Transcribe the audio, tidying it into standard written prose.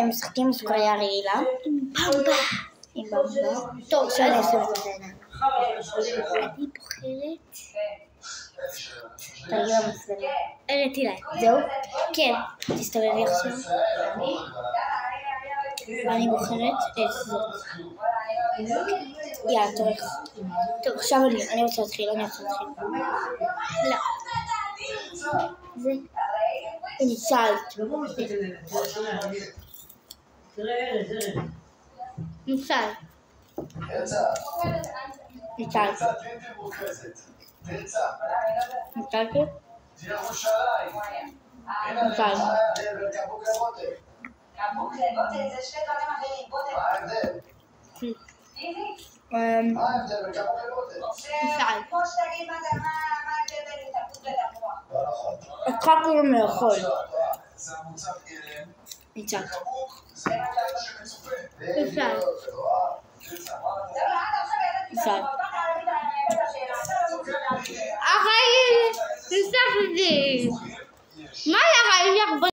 משחקים סוכריה רעילה. עם במבה. טוב, אפשר לעשות את זה. אני בוחרת... תגידי במצלמה. הראיתי לה. זהו? כן. תסתובבי עכשיו. ואני בוחרת את זאת. יאללה, תורך. טוב, עכשיו אני רוצה להתחיל. לא. זה. ניצלת. ניצלת. זה שני דברים אחרים. מה ההבדל בין קבוק לבוטל? כמו שתגיד מה ההבדל בין התאבדות לתפוח. אותך קוראים לאכול. זה המוצב גלם. ניצלת. קבוק זה מה שמצופה. ניצלת. אחי, ניצחתי. מה